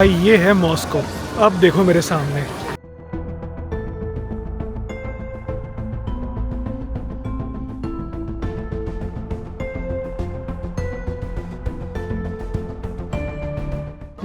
भाई ये है मॉस्को। अब देखो मेरे सामने।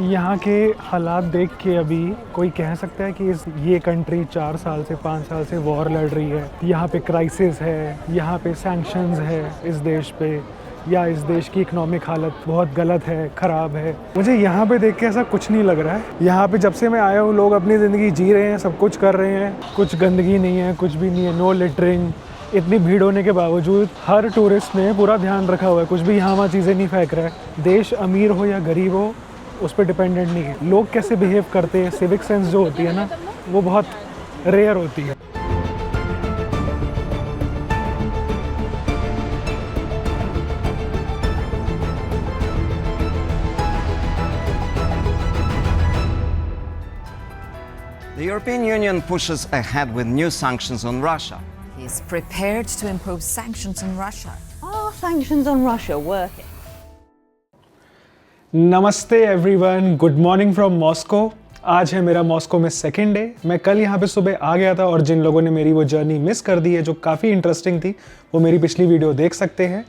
यहाँ के हालात देख के अभी कोई कह सकता है कि ये कंट्री 4 साल से 5 साल से वॉर लड़ रही है, यहाँ पे क्राइसिस है, यहाँ पे सैंक्शंस है इस देश पे, या इस देश की इकोनॉमिक हालत बहुत गलत है, ख़राब है। मुझे यहाँ पे देख के ऐसा कुछ नहीं लग रहा है। यहाँ पे जब से मैं आया हूँ लोग अपनी ज़िंदगी जी रहे हैं, सब कुछ कर रहे हैं, कुछ गंदगी नहीं है, कुछ भी नहीं है, नो लिटरिंग। इतनी भीड़ होने के बावजूद हर टूरिस्ट ने पूरा ध्यान रखा हुआ है, कुछ भी यहाँ वहाँ चीज़ें नहीं फेंक रहा है। देश अमीर हो या गरीब हो उस पर डिपेंडेंट नहीं है। लोग कैसे बिहेव करते हैं, सिविक सेंस जो होती है ना, वो बहुत रेयर होती है। The European Union pushes ahead with new sanctions on Russia. Is prepared to impose sanctions on Russia. Are sanctions on Russia working? नमस्ते everyone, good morning from Moscow. आज है मेरा मॉस्को में सेकेंड डे। मैं कल यहाँ पे सुबह आ गया था और जिन लोगों ने मेरी वो जर्नी मिस कर दी है जो काफ़ी इंटरेस्टिंग थी, वो मेरी पिछली वीडियो देख सकते हैं।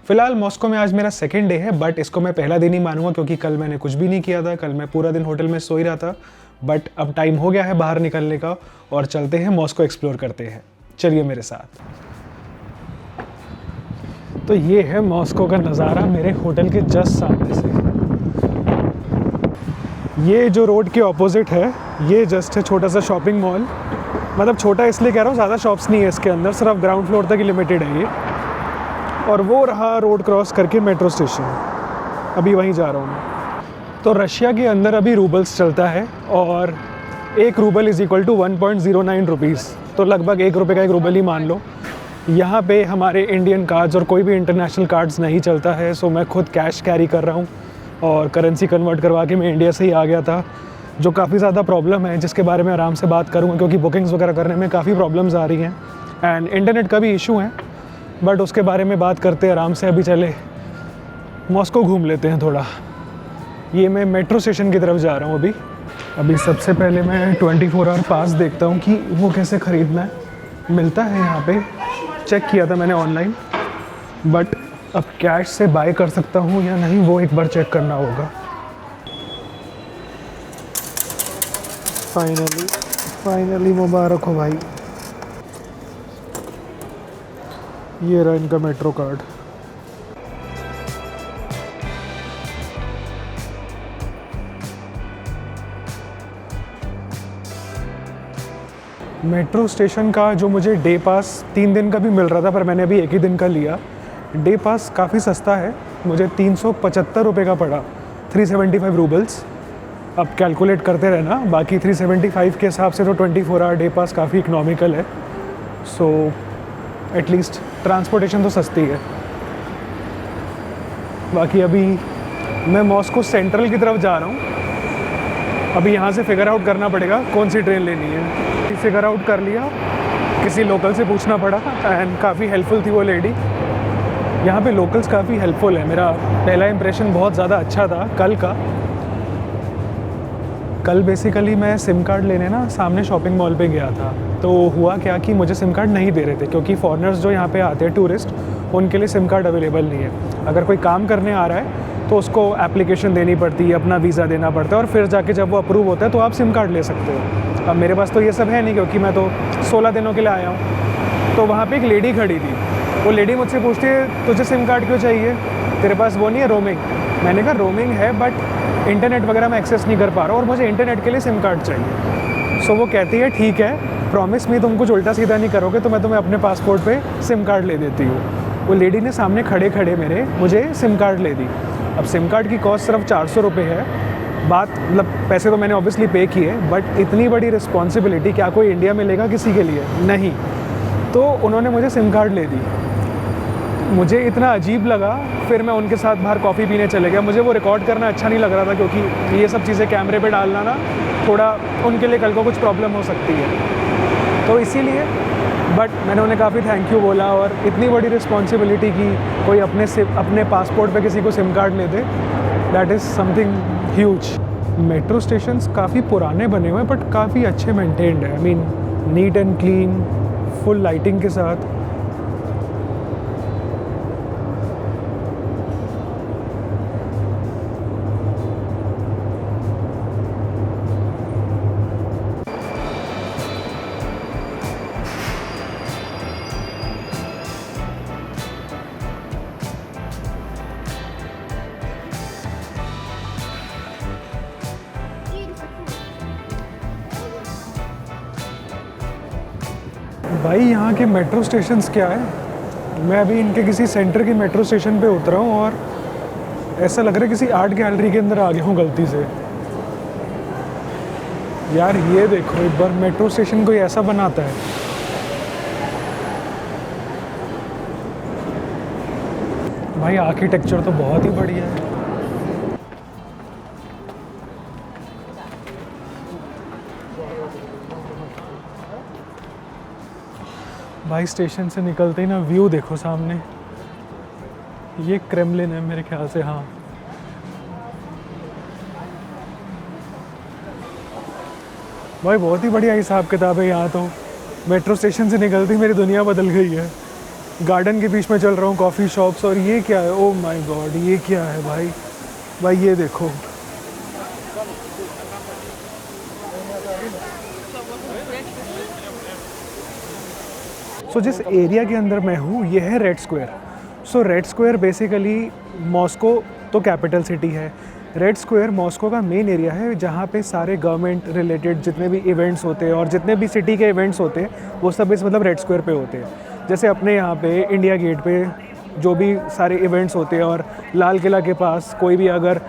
फिलहाल मॉस्को में आज मेरा सेकेंड डे है, बट इसको मैं पहला दिन ही मानूंगा क्योंकि कल मैंने कुछ भी नहीं किया था। कल मैं पूरा दिन होटल में सो ही रहा था, बट अब टाइम हो गया है बाहर निकलने का और चलते हैं मॉस्को एक्सप्लोर करते हैं। चलिए मेरे साथ। तो ये है मॉस्को का नज़ारा मेरे होटल के जस्ट सामने से। ये जो रोड के ऑपोजिट है, ये जस्ट है छोटा सा शॉपिंग मॉल। मतलब छोटा इसलिए कह रहा हूँ, ज़्यादा शॉप्स नहीं है इसके अंदर, सिर्फ ग्राउंड फ्लोर तक ही लिमिटेड है ये। और वो रहा रोड क्रॉस करके मेट्रो स्टेशन, अभी वहीं जा रहा हूँ मैं। तो रशिया के अंदर अभी रूबल्स चलता है और 1 rouble is equal to 1.09 rupees, तो लगभग 1 रुपये का 1 रूबल ही मान लो। यहाँ पे हमारे इंडियन कार्ड्स और कोई भी इंटरनेशनल कार्ड्स नहीं चलता है, सो मैं खुद कैश कैरी कर रहा हूँ और करेंसी कन्वर्ट करवा के मैं इंडिया से ही आ गया था, जो काफ़ी ज़्यादा प्रॉब्लम है जिसके बारे में आराम से बात करूँगा क्योंकि बुकिंग्स वगैरह करने में काफ़ी प्रॉब्लम्स आ रही हैं एंड इंटरनेट का भी इशू है, बट उसके बारे में बात करते आराम से। अभी चले मॉस्को घूम लेते हैं थोड़ा। ये मैं मेट्रो स्टेशन की तरफ जा रहा हूँ अभी सबसे पहले मैं 24 आवर पास देखता हूँ कि वो कैसे ख़रीदना है। मिलता है यहाँ पे, चेक किया था मैंने ऑनलाइन, बट अब कैश से बाय कर सकता हूँ या नहीं वो एक बार चेक करना होगा। फाइनली मुबारक हो भाई। ये रहा इनका मेट्रो कार्ड। मेट्रो स्टेशन का जो मुझे डे पास 3 दिन का भी मिल रहा था, पर मैंने अभी 1 ही दिन का लिया। डे पास काफ़ी सस्ता है, मुझे 375 रुपये का पड़ा, 375 रूबल्स। अब कैलकुलेट करते रहना, बाकी 375 के हिसाब से तो 24 आवर डे पास काफ़ी इकनॉमिकल है। सो एटलीस्ट ट्रांसपोर्टेशन तो सस्ती है। बाकी अभी मैं मॉस्को सेंट्रल की तरफ जा रहा हूँ। अभी यहाँ से फिगर आउट करना पड़ेगा कौन सी ट्रेन लेनी है। फिगर आउट कर लिया, किसी लोकल से पूछना पड़ा एंड काफ़ी हेल्पफुल थी वो लेडी। यहाँ पे लोकल्स काफ़ी हेल्पफुल है। मेरा पहला इंप्रेशन बहुत ज़्यादा अच्छा था कल का। कल बेसिकली मैं सिम कार्ड लेने ना सामने शॉपिंग मॉल पे गया था, तो हुआ क्या कि मुझे सिम कार्ड नहीं दे रहे थे क्योंकि फॉरेनर्स जो यहाँ पे आते हैं टूरिस्ट, उनके लिए सिम कार्ड अवेलेबल नहीं है। अगर कोई काम करने आ रहा है तो उसको एप्लीकेशन देनी पड़ती है, अपना वीज़ा देना पड़ता है और फिर जाके जब वो अप्रूव होता है तो आप सिम कार्ड ले सकते हो। अब मेरे पास तो ये सब है नहीं क्योंकि मैं तो 16 दिनों के लिए आया हूँ। तो वहाँ पे एक लेडी खड़ी थी, वो लेडी मुझसे पूछती है तुझे सिम कार्ड क्यों चाहिए, तेरे पास वो नहीं है रोमिंग। मैंने कहा रोमिंग है बट इंटरनेट वगैरह मैं एक्सेस नहीं कर पा रहा हूँ और मुझे इंटरनेट के लिए सिम कार्ड चाहिए। सो वो कहती है ठीक है, प्रॉमिस मी तुम कुछ उल्टा सीधा नहीं करोगे तो मैं तुम्हें अपने पासपोर्ट पे सिम कार्ड ले देती हूँ। वो लेडी ने सामने खड़े खड़े मेरे मुझे सिम कार्ड ले दी। अब सिम कार्ड की कॉस्ट सिर्फ 400 रुपये है। बात मतलब पैसे तो मैंने ऑब्वियसली पे किए, बट इतनी बड़ी रिस्पॉन्सिबिलिटी क्या कोई इंडिया में लेगा किसी के लिए? नहीं। तो उन्होंने मुझे सिम कार्ड ले दी। मुझे इतना अजीब लगा, फिर मैं उनके साथ बाहर कॉफ़ी पीने चले गया। मुझे वो रिकॉर्ड करना अच्छा नहीं लग रहा था क्योंकि ये सब चीज़ें कैमरे पे डालना ना थोड़ा उनके लिए कल को कुछ प्रॉब्लम हो सकती है, तो इसीलिए। बट मैंने उन्हें काफ़ी थैंक यू बोला और इतनी बड़ी रिस्पॉन्सिबिलिटी की कोई अपने पासपोर्ट पे किसी को सिम कार्ड ले दे, that is something huge. Metro stations काफ़ी पुराने बने हुए हैं बट काफ़ी अच्छे मेंटेन्ड है। I mean neat and clean, full lighting के साथ। भाई यहाँ के मेट्रो स्टेशंस क्या है, मैं अभी इनके किसी सेंटर के मेट्रो स्टेशन पे उतरा हूँ और ऐसा लग रहा है किसी आर्ट गैलरी के अंदर आ गया हूँ गलती से। यार ये देखो एक बार, मेट्रो स्टेशन कोई ऐसा बनाता है। भाई आर्किटेक्चर तो बहुत ही बढ़िया है। भाई स्टेशन से निकलते ही ना व्यू देखो सामने, ये क्रेमलिन है मेरे ख्याल से। हाँ भाई बहुत ही बढ़िया हिसाब किताब है यहाँ तो। मेट्रो स्टेशन से निकलती ही मेरी दुनिया बदल गई है। गार्डन के बीच में चल रहा हूँ, कॉफ़ी शॉप्स, और ये क्या है, ओ माय गॉड ये क्या है भाई। भाई ये देखो, सो जिस एरिया के अंदर मैं हूँ ये है रेड स्क्वायर। सो रेड स्क्वायर बेसिकली मॉस्को तो कैपिटल सिटी है। रेड स्क्वायर मॉस्को का मेन एरिया है जहाँ पे सारे गवर्नमेंट रिलेटेड जितने भी इवेंट्स होते हैं और जितने भी सिटी के इवेंट्स होते हैं वो सब इस मतलब रेड स्क्वायर पे होते हैं। जैसे अपने यहाँ पे इंडिया गेट पे जो भी सारे इवेंट्स होते हैं, और लाल किला के पास कोई भी अगर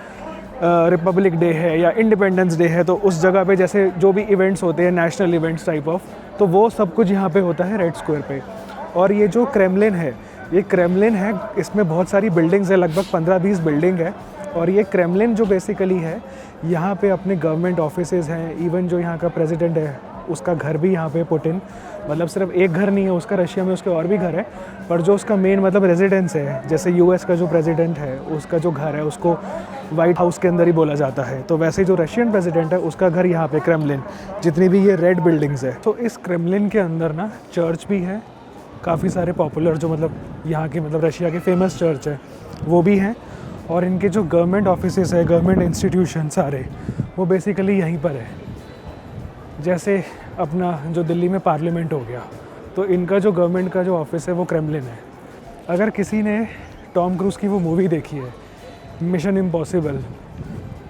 रिपब्लिक डे है या इंडिपेंडेंस डे है तो उस जगह पे जैसे जो भी इवेंट्स होते हैं, नेशनल इवेंट्स टाइप ऑफ, तो वो सब कुछ यहाँ पे होता है रेड स्क्वायर पे। और ये जो क्रेमलिन है, ये क्रेमलिन है, इसमें बहुत सारी बिल्डिंग्स है, लगभग 15-20 बिल्डिंग है। और ये क्रेमलिन जो बेसिकली है, यहाँ पे अपने गवर्नमेंट ऑफिसेज़ हैं। इवन जो यहाँ का प्रेसिडेंट है उसका घर भी यहाँ पे पुटिन, मतलब सिर्फ एक घर नहीं है उसका, रशिया में उसके और भी घर है, पर जो उसका मेन मतलब रेजिडेंस है, जैसे यूएस का जो प्रेसिडेंट है उसका जो घर है उसको वाइट हाउस के अंदर ही बोला जाता है, तो वैसे जो रशियन प्रेसिडेंट है उसका घर यहाँ पे क्रेमलिन, जितनी भी ये रेड बिल्डिंग्स है। तो इस क्रेमलिन के अंदर ना चर्च भी है, काफ़ी सारे पॉपुलर जो मतलब यहाँ के मतलब रशिया के फेमस चर्च है वो भी हैं। और इनके जो गवर्नमेंट ऑफिसेस है, गवर्नमेंट इंस्टीट्यूशन सारे, वो बेसिकली यहीं पर है। जैसे अपना जो दिल्ली में पार्लियामेंट हो गया, तो इनका जो गवर्नमेंट का जो ऑफिस है वो क्रेमलिन है। अगर किसी ने टॉम क्रूज़ की वो मूवी देखी है मिशन इम्पॉसिबल,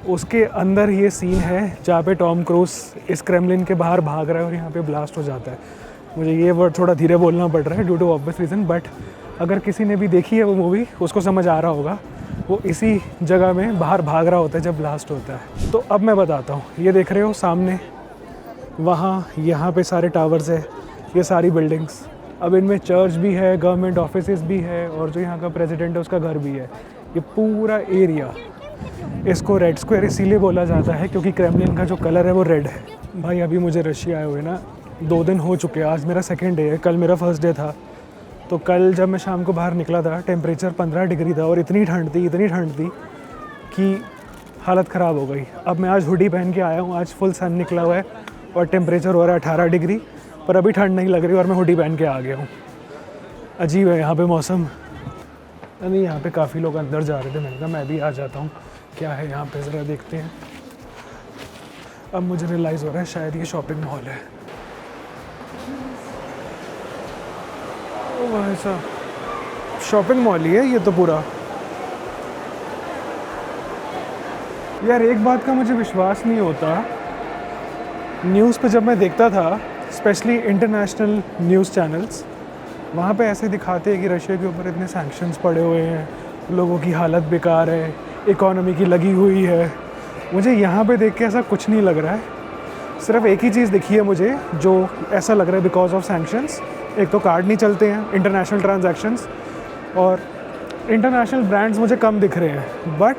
उसके अंदर ये सीन है जहाँ पे टॉम क्रूज़ इस क्रेमलिन के बाहर भाग रहा है और यहाँ पे ब्लास्ट हो जाता है। मुझे ये वर्ड थोड़ा धीरे बोलना पड़ रहा है due to obvious reason, but अगर किसी ने भी देखी है वो मूवी उसको समझ आ रहा होगा। वो इसी जगह में बाहर भाग रहा होता है जब ब्लास्ट होता है। तो अब मैं बताता हूँ, ये देख रहे हो सामने, वहाँ यहाँ पे सारे टावर्स है, ये सारी बिल्डिंग्स। अब इनमें चर्च भी है, गवर्नमेंट ऑफिसेज भी है, और जो यहाँ का प्रेसिडेंट है उसका घर भी है। ये पूरा एरिया, इसको रेड स्क्वायर इसीलिए बोला जाता है क्योंकि क्रेमलिन का जो कलर है वो रेड है। भाई अभी मुझे रशिया आए हुए ना 2 दिन हो चुके हैं, आज मेरा सेकेंड डे है, कल मेरा फर्स्ट डे था। तो कल जब मैं शाम को बाहर निकला था टेम्परेचर 15 डिग्री था और इतनी ठंड थी कि हालत ख़राब हो गई। अब मैं आज हुडी पहन के आया हूँ, आज फुल सन निकला हुआ है और टेम्परेचर हो रहा है 18 डिग्री, पर अभी ठंड नहीं लग रही और मैं हुडी पहन के आ गया हूँ। अजीब है यहाँ पे मौसम। नहीं, यहाँ पे काफ़ी लोग अंदर जा रहे थे, मैंने कहा मैं भी आ जाता हूँ, क्या है यहाँ पे ज़रा देखते हैं। अब मुझे रियलाइज़ हो रहा है शायद ये शॉपिंग मॉल है। ओह ऐसा शॉपिंग मॉल ही है ये तो पूरा। यार एक बात का मुझे विश्वास नहीं होता, न्यूज़ पे जब मैं देखता था, स्पेशली इंटरनेशनल न्यूज़ चैनल्स, वहाँ पे ऐसे दिखाते हैं कि रशिया के ऊपर इतने सैंक्शंस पड़े हुए हैं, लोगों की हालत बेकार है, इकोनॉमी की लगी हुई है। मुझे यहाँ पे देख के ऐसा कुछ नहीं लग रहा है। सिर्फ एक ही चीज़ दिखी है मुझे जो ऐसा लग रहा है बिकॉज ऑफ सैंक्शंस। एक तो कार्ड नहीं चलते हैं, इंटरनेशनल ट्रांजैक्शंस, और इंटरनेशनल ब्रांड्स मुझे कम दिख रहे हैं। बट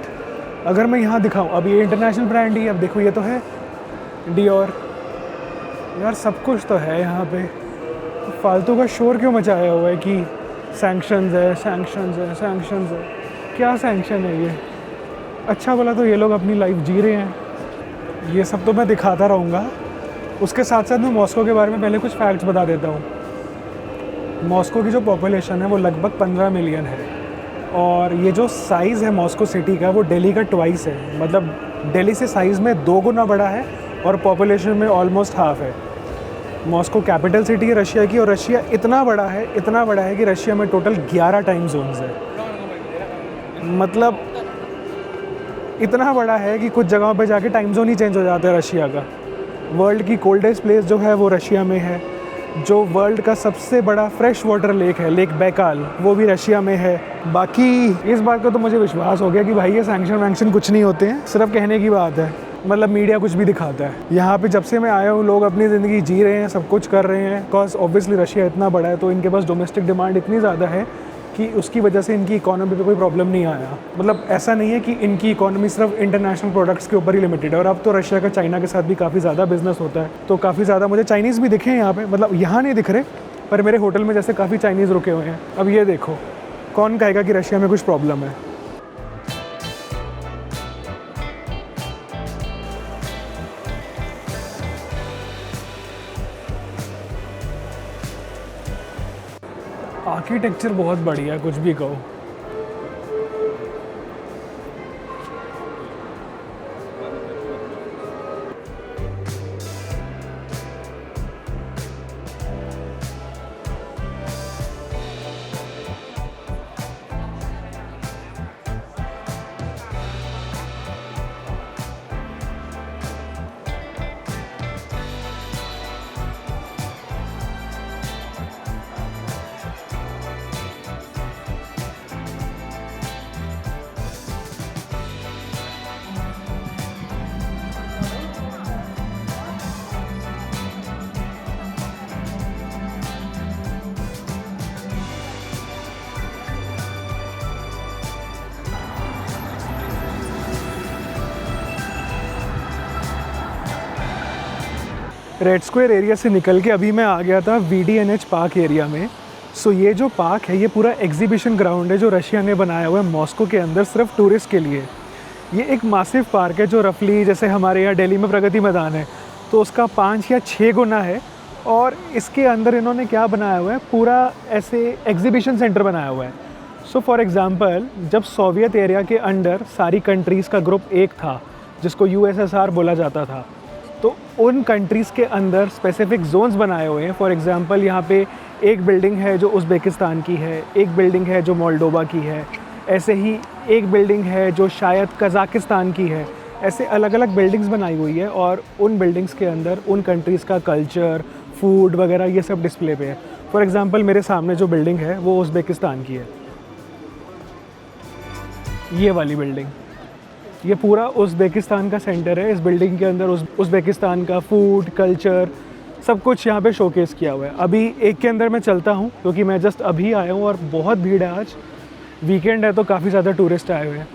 अगर मैं यहाँ दिखाऊँ, अब ये इंटरनेशनल ब्रांड ही, अब देखो ये तो है डियोर, यार सब कुछ तो है यहाँ पे। फालतू का शोर क्यों मचाया हुआ है कि सैंक्शंस है, सैंक्शंस है, सैंक्शंस है। क्या सैंक्शन है ये? अच्छा भला तो ये लोग अपनी लाइफ जी रहे हैं, ये सब तो मैं दिखाता रहूँगा। उसके साथ साथ मैं मॉस्को के बारे में पहले कुछ फैक्ट्स बता देता हूँ। मॉस्को की जो पॉपुलेशन है वो लगभग 15 मिलियन है, और ये जो साइज़ है मॉस्को सिटी का वो दिल्ली का ट्वाइस है। मतलब दिल्ली से साइज़ में 2 गुना बड़ा है और पॉपुलेशन में ऑलमोस्ट हाफ है। मॉस्को कैपिटल सिटी है रशिया की, और रशिया इतना बड़ा है कि रशिया में टोटल 11 टाइम जोन्स है। मतलब इतना बड़ा है कि कुछ जगहों पे जाके टाइम जोन ही चेंज हो जाता है रशिया का। वर्ल्ड की कोल्डेस्ट प्लेस जो है वो रशिया में है। जो वर्ल्ड का सबसे बड़ा फ्रेश वाटर लेक है, लेक बैकाल, वो भी रशिया में है। बाकी इस बात का तो मुझे विश्वास हो गया कि भाई ये सैंक्शन वैंक्शन कुछ नहीं होते हैं, सिर्फ कहने की बात है। मतलब मीडिया कुछ भी दिखाता है। यहाँ पे जब से मैं आया हूँ लोग अपनी ज़िंदगी जी रहे हैं, सब कुछ कर रहे हैं। बिकॉज ऑब्वियसली रशिया इतना बड़ा है तो इनके पास डोमेस्टिक डिमांड इतनी ज़्यादा है कि उसकी वजह से इनकी इकोनॉमी पे कोई प्रॉब्लम नहीं आया। मतलब ऐसा नहीं है कि इनकी इकोनॉमी सिर्फ इंटरनेशनल प्रोडक्ट्स के ऊपर ही लिमिटेड है। और अब तो रशिया का चाइना के साथ भी काफ़ी ज़्यादा बिजनेस होता है, तो काफ़ी ज़्यादा मुझे चाइनीज़ भी दिखे हैं यहाँ पे। मतलब यहाँ नहीं दिख रहे, पर मेरे होटल में जैसे काफ़ी चाइनीज़ रुके हुए हैं। अब ये देखो, कौन कहेगा कि रशिया में कुछ प्रॉब्लम है। आर्किटेक्चर बहुत बढ़िया है, कुछ भी कहो। रेड स्क्वायर एरिया से निकल के अभी मैं आ गया था VDNH पार्क एरिया में। सो ये जो पार्क है ये पूरा एग्जीबिशन ग्राउंड है जो रशिया ने बनाया हुआ है मॉस्को के अंदर सिर्फ टूरिस्ट के लिए। ये एक मासिव पार्क है जो रफली जैसे हमारे यहाँ दिल्ली में प्रगति मैदान है तो उसका 5 या 6 गुना है। और इसके अंदर इन्होंने क्या बनाया हुआ है, पूरा ऐसे एग्जीबिशन सेंटर बनाया हुआ है। सो फॉर एग्ज़ाम्पल जब सोवियत एरिया के अंडर सारी कंट्रीज़ का ग्रुप एक था जिसको USSR बोला जाता था, तो उन कंट्रीज़ के अंदर स्पेसिफिक जोन्स बनाए हुए हैं। फॉर एग्ज़ाम्पल यहाँ पे एक बिल्डिंग है जो उज़्बेकिस्तान की है, एक बिल्डिंग है जो मोल्डोवा की है, ऐसे ही एक बिल्डिंग है जो शायद कज़ाकिस्तान की है। ऐसे अलग अलग बिल्डिंग्स बनाई हुई है और उन बिल्डिंग्स के अंदर उन कंट्रीज़ का कल्चर, फूड वगैरह ये सब डिस्प्ले पे है। फॉर एग्ज़ाम्पल मेरे सामने जो बिल्डिंग है वो उज़्बेकिस्तान की है, ये वाली बिल्डिंग। ये पूरा उज़्बेकिस्तान का सेंटर है। इस बिल्डिंग के अंदर उज़्बेकिस्तान का फूड, कल्चर सब कुछ यहाँ पे शोकेस किया हुआ है। अभी एक के अंदर मैं चलता हूँ क्योंकि मैं जस्ट अभी आया हूँ और बहुत भीड़ है। आज वीकेंड है तो काफ़ी ज़्यादा टूरिस्ट आए हुए हैं।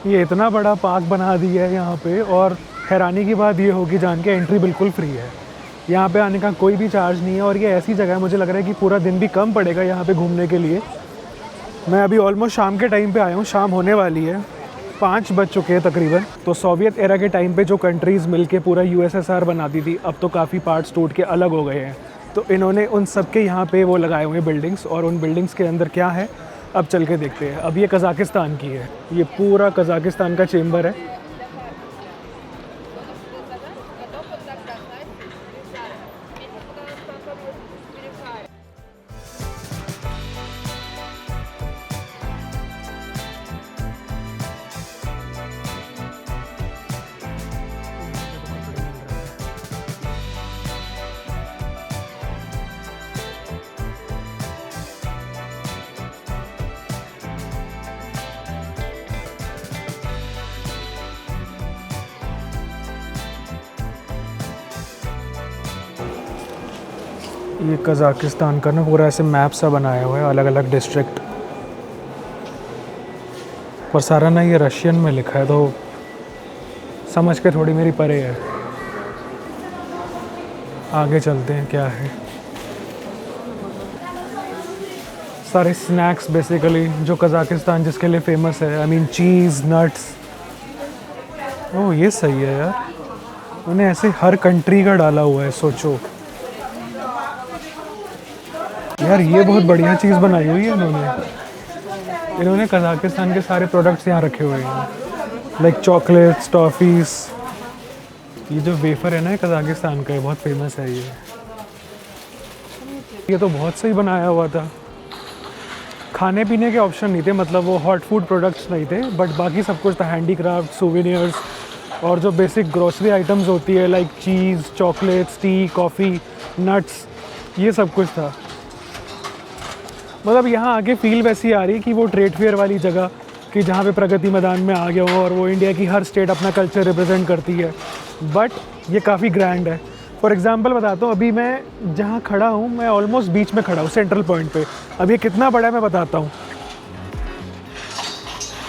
ये इतना बड़ा पार्क बना दिया है यहाँ पे, और हैरानी की बात ये होगी जान के एंट्री बिल्कुल फ्री है। यहाँ पे आने का कोई भी चार्ज नहीं है और ये ऐसी जगह है मुझे लग रहा है कि पूरा दिन भी कम पड़ेगा यहाँ पे घूमने के लिए। मैं अभी ऑलमोस्ट शाम के टाइम पे आया हूँ, शाम होने वाली है, 5 बज चुके हैं तकरीबन। तो सोवियत एरा के टाइम पे जो कंट्रीज़ मिलके पूरा USSR बनाती थी अब तो काफ़ी पार्ट्स टूट के अलग हो गए हैं। तो इन्होंने उन सब के यहाँ पे वो लगाए हुए बिल्डिंग्स, और उन बिल्डिंग्स के अंदर क्या है अब चल के देखते हैं। अब ये कज़ाकिस्तान की है, ये पूरा कज़ाकिस्तान का चेंबर है। ये कज़ाकिस्तान का ना पूरा ऐसे मैप सा बनाया हुआ है, अलग अलग डिस्ट्रिक्ट, पर सारा ना ये रशियन में लिखा है तो समझ के थोड़ी मेरी परे है। आगे चलते हैं क्या है। सारे स्नैक्स बेसिकली जो कज़ाकिस्तान जिसके लिए फेमस है, आई मीन चीज़, नट्स। ओह ये सही है यार। उन्हें ऐसे हर कंट्री का डाला हुआ है, सोचो यार, ये बहुत बढ़िया चीज़ बनाई हुई है इन्होंने कजाकिस्तान के सारे प्रोडक्ट्स यहाँ रखे हुए हैं, लाइक चॉकलेट्स, टॉफ़ीज़। ये जो वेफर है ना, कजाकिस्तान का है, बहुत फेमस है ये तो बहुत सही बनाया हुआ था। खाने पीने के ऑप्शन नहीं थे, मतलब वो हॉट फूड प्रोडक्ट्स नहीं थे, बट बाकी सब कुछ था, हैंडीक्राफ्ट, सोवेनियर्स और जो बेसिक ग्रोसरी आइटम्स होती है लाइक चीज़, चॉकलेट्स, टी, कॉफ़ी, नट्स, ये सब कुछ था। मतलब यहाँ आके फील वैसी आ रही है कि वो ट्रेड फेयर वाली जगह कि जहाँ पे प्रगति मैदान में आ गया हूँ और वो इंडिया की हर स्टेट अपना कल्चर रिप्रेजेंट करती है, बट ये काफ़ी ग्रैंड है। फॉर एग्जांपल बताता हूँ, अभी मैं जहाँ खड़ा हूँ, मैं ऑलमोस्ट बीच में खड़ा हूँ, सेंट्रल पॉइंट पे। अब ये कितना बड़ा है मैं बताता हूँ।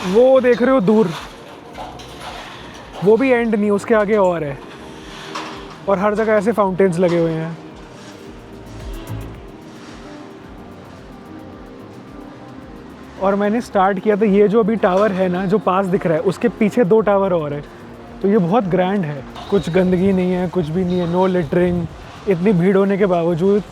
वो देख रहे हो दूर, वो भी एंड नहीं, उसके आगे और है, और हर जगह ऐसे फाउंटेन्स लगे हुए हैं। और मैंने स्टार्ट किया था, ये जो अभी टावर है ना जो पास दिख रहा है, उसके पीछे 2 टावर और है, तो ये बहुत ग्रैंड है। कुछ गंदगी नहीं है, कुछ भी नहीं है, नो लिटरिंग। इतनी भीड़ होने के बावजूद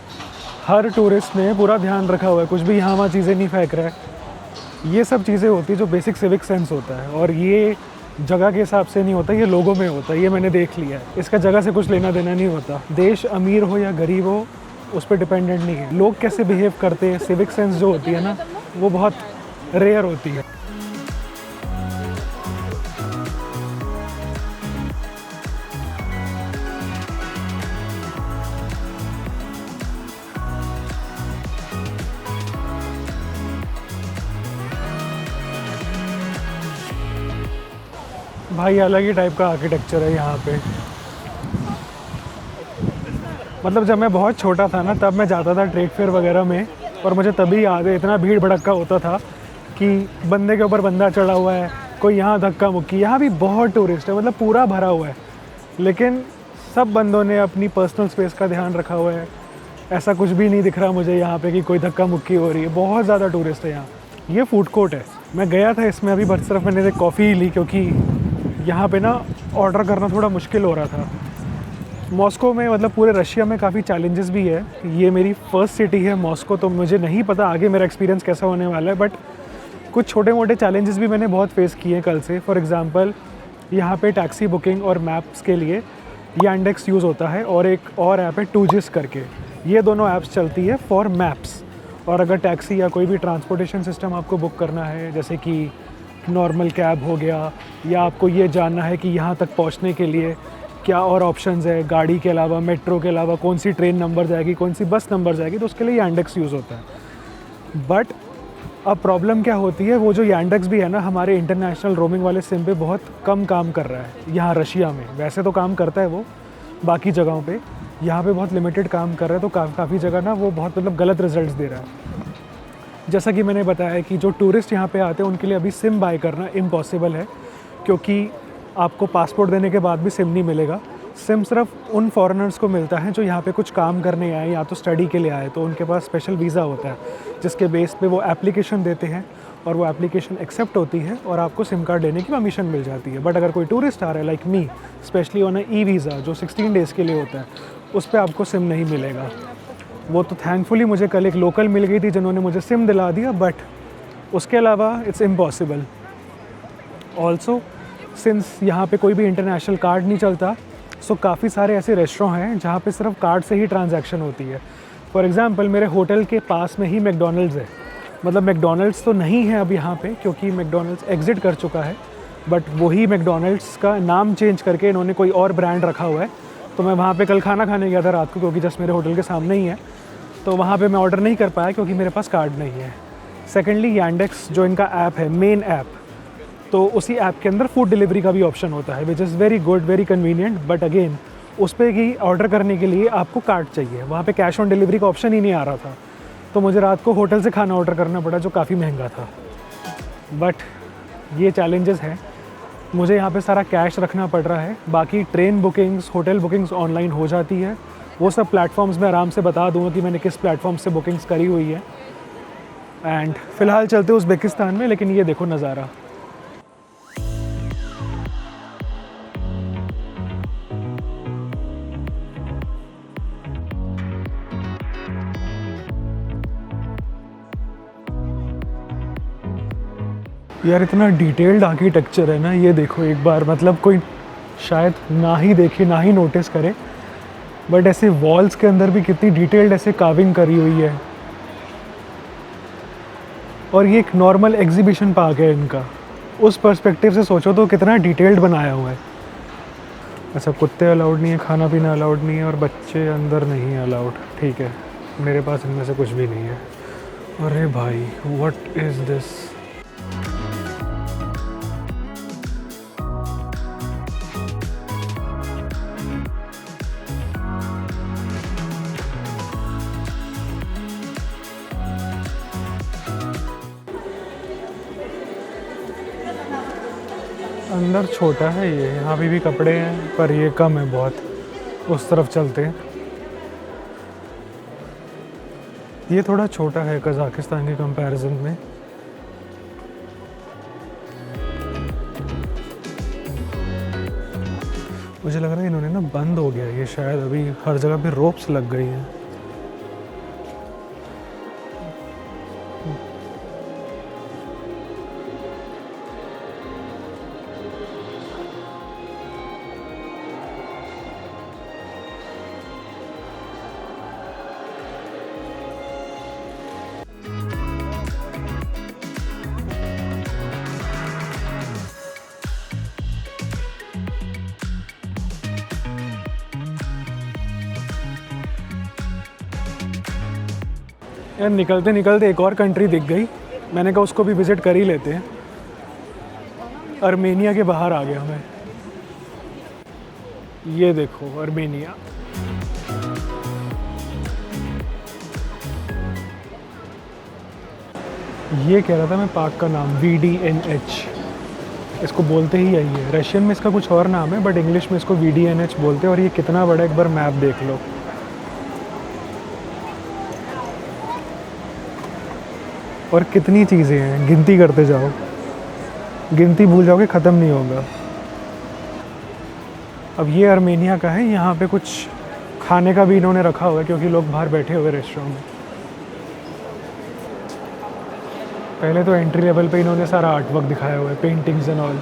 हर टूरिस्ट ने पूरा ध्यान रखा हुआ है, कुछ भी यहाँ वहाँ चीज़ें नहीं फेंक रहा है। ये सब चीज़ें होती है जो बेसिक सिविक सेंस होता है, और ये जगह के हिसाब से नहीं होता, ये लोगों में होता है, ये मैंने देख लिया है। इसका जगह से कुछ लेना देना नहीं होता। देश अमीर हो या गरीब हो, उस पर डिपेंडेंट नहीं है। लोग कैसे बिहेव करते हैं, सिविक सेंस जो होती है ना, वो बहुत रेयर होती है। भाई अलग ही टाइप का आर्किटेक्चर है यहाँ पे। मतलब जब मैं बहुत छोटा था ना, तब मैं जाता था ट्रेड फेयर वगैरह में, और मुझे तभी याद है इतना भीड़ भड़क्का होता था कि बंदे के ऊपर बंदा चढ़ा हुआ है, कोई यहाँ धक्का मुक्की। यहाँ भी बहुत टूरिस्ट है, मतलब पूरा भरा हुआ है, लेकिन सब बंदों ने अपनी पर्सनल स्पेस का ध्यान रखा हुआ है। ऐसा कुछ भी नहीं दिख रहा मुझे यहाँ पे कि कोई धक्का मुक्की हो रही है। बहुत ज़्यादा टूरिस्ट है यहाँ। ये फूड कोर्ट है, मैं गया था इसमें अभी, बस सिर्फ मैंने कॉफ़ी ली, क्योंकि यहाँ पे ना ऑर्डर करना थोड़ा मुश्किल हो रहा था। मॉस्को में, मतलब पूरे रशिया में काफ़ी चैलेंजेस भी है। ये मेरी फर्स्ट सिटी है मॉस्को, तो मुझे नहीं पता आगे मेरा एक्सपीरियंस कैसा होने वाला है, बट कुछ छोटे मोटे चैलेंजेस भी मैंने बहुत फेस किए हैं कल से। फॉर एग्ज़ाम्पल, यहाँ पे टैक्सी बुकिंग और मैप्स के लिए यांडेक्स यूज़ होता है, और एक और ऐप है टूजिस करके। ये दोनों ऐप्स चलती है फॉर मैप्स। और अगर टैक्सी या कोई भी ट्रांसपोर्टेशन सिस्टम आपको बुक करना है, जैसे कि नॉर्मल कैब हो गया, या आपको ये जानना है कि यहाँ तक पहुँचने के लिए क्या और ऑप्शंस है, गाड़ी के अलावा, मेट्रो के अलावा कौन सी ट्रेन नंबर जाएगी, कौन सी बस नंबर जाएगी, तो उसके लिए यांडेक्स यूज़ होता है। बट अब प्रॉब्लम क्या होती है, वो जो यांडेक्स भी है ना, हमारे इंटरनेशनल रोमिंग वाले सिम पे बहुत कम काम कर रहा है यहाँ रशिया में। वैसे तो काम करता है वो बाकी जगहों पे, यहाँ पे बहुत लिमिटेड काम कर रहा है, तो काफ़ी जगह ना वो बहुत मतलब गलत रिजल्ट्स दे रहा है। जैसा कि मैंने बताया कि जो टूरिस्ट यहाँ पे आते हैं उनके लिए अभी सिम बाय करना इम्पॉसिबल है, क्योंकि आपको पासपोर्ट देने के बाद भी सिम नहीं मिलेगा। सिम सिर्फ उन फॉरेनर्स को मिलता है जो यहाँ पे कुछ काम करने आए या तो स्टडी के लिए आए, तो उनके पास स्पेशल वीज़ा होता है, जिसके बेस पे वो एप्लीकेशन देते हैं, और वो एप्लीकेशन एक्सेप्ट होती है और आपको सिम कार्ड लेने की परमिशन मिल जाती है। बट अगर कोई टूरिस्ट आ रहा है like me, specially on e visa जो 16 डेज़ के लिए होता है, उस पर आपको सिम नहीं मिलेगा। वो तो थैंकफुली मुझे कल एक लोकल मिल गई थी जिन्होंने मुझे सिम दिला दिया, बट उसके अलावा इट्स इम्पॉसिबल। ऑल्सो सिंस यहाँ पे कोई भी इंटरनेशनल कार्ड नहीं चलता, सो काफ़ी सारे ऐसे रेस्टोरेंट हैं जहाँ पे सिर्फ कार्ड से ही ट्रांजैक्शन होती है। फॉर एग्ज़ाम्पल, मेरे होटल के पास में ही मैकडॉनल्ड्स है। मतलब मैकडॉनल्ड्स तो नहीं है अब यहाँ पे, क्योंकि मैकडॉनल्ड्स एग्ज़िट कर चुका है, बट वही मैकडॉनल्ड्स का नाम चेंज करके इन्होंने कोई और ब्रांड रखा हुआ है। तो मैं वहाँ पे कल खाना खाने गया था रात को, क्योंकि जस्ट मेरे होटल के सामने ही है, तो वहाँ पे मैं ऑर्डर नहीं कर पाया क्योंकि मेरे पास कार्ड नहीं है। सेकेंडली, यांडेक्स जो इनका ऐप है, मेन ऐप, तो उसी ऐप के अंदर फूड डिलीवरी का भी ऑप्शन होता है, which is very good, very convenient. But again, उस पर ही ऑर्डर करने के लिए आपको कार्ड चाहिए, वहाँ पे कैश ऑन डिलीवरी का ऑप्शन ही नहीं आ रहा था, तो मुझे रात को होटल से खाना ऑर्डर करना पड़ा, जो काफ़ी महंगा था। बट ये चैलेंजेस हैं, मुझे यहाँ पे सारा कैश रखना पड़ रहा है। बाकी train bookings, hotel bookings online हो जाती है, वो सब प्लेटफॉर्म्स में आराम से बता दूँगा कि मैंने किस प्लेटफॉर्म से बुकिंग्स करी हुई है। एंड फ़िलहाल चलते उज़्बेकिस्तान में, लेकिन ये देखो नज़ारा। यार इतना डिटेल्ड आर्किटेक्चर है ना, ये देखो एक बार, मतलब कोई शायद ना ही देखे ना ही नोटिस करे, बट ऐसे वॉल्स के अंदर भी कितनी डिटेल्ड ऐसे कार्विंग करी हुई है। और ये एक नॉर्मल एग्जीबिशन पार्क है इनका, उस पर्सपेक्टिव से सोचो तो कितना डिटेल्ड बनाया हुआ है। अच्छा, कुत्ते अलाउड नहीं है, खाना पीना अलाउड नहीं है, और बच्चे अंदर नहीं है अलाउड। ठीक है, मेरे पास इनमें से कुछ भी नहीं है। अरे भाई, व्हाट इज़ दिस? अंदर छोटा है ये, यहाँ भी कपड़े हैं पर ये कम है बहुत। उस तरफ चलते हैं, ये थोड़ा छोटा है कज़ाकिस्तान के कंपैरिजन में। मुझे लग रहा है इन्होंने ना बंद हो गया ये, शायद अभी हर जगह पे रोप्स लग गई हैं। यार निकलते निकलते एक और कंट्री दिख गई, मैंने कहा उसको भी विज़िट कर ही लेते हैं। आर्मेनिया के बाहर आ गया मैं, ये देखो आर्मेनिया। ये कह रहा था मैं पार्क का नाम, VDNH, इसको बोलते ही यही है। रशियन में इसका कुछ और नाम है, बट इंग्लिश में इसको VDNH बोलते हैं। और ये कितना बड़ा, एक बार मैप देख लो। और कितनी चीज़ें हैं, गिनती करते जाओ, गिनती भूल जाओगे, ख़त्म नहीं होगा। अब ये आर्मेनिया का है, यहाँ पे कुछ खाने का भी इन्होंने रखा हुआ है क्योंकि लोग बाहर बैठे हुए रेस्टोरेंट में। पहले तो एंट्री लेवल पे इन्होंने सारा आर्ट वर्क दिखाया हुआ है, पेंटिंग्स एंड ऑल।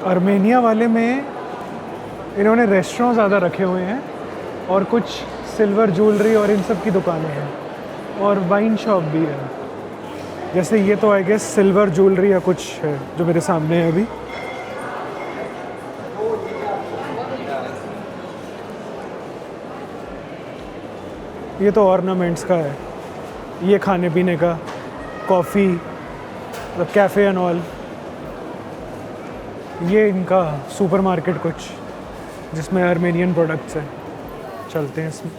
आर्मेनिया वाले में इन्होंने रेस्टोरेंट ज़्यादा रखे हुए हैं और कुछ सिल्वर ज्वेलरी और इन सब की दुकानें हैं, और वाइन शॉप भी है। जैसे ये तो आई गेस सिल्वर ज्वेलरी या कुछ है जो मेरे सामने है अभी। ये तो ऑर्नामेंट्स का है, ये खाने पीने का, कॉफ़ी, मतलब कैफ़े एंड ऑल। ये इनका सुपरमार्केट कुछ, जिसमें आर्मेनियन प्रोडक्ट्स हैं। चलते हैं इसमें।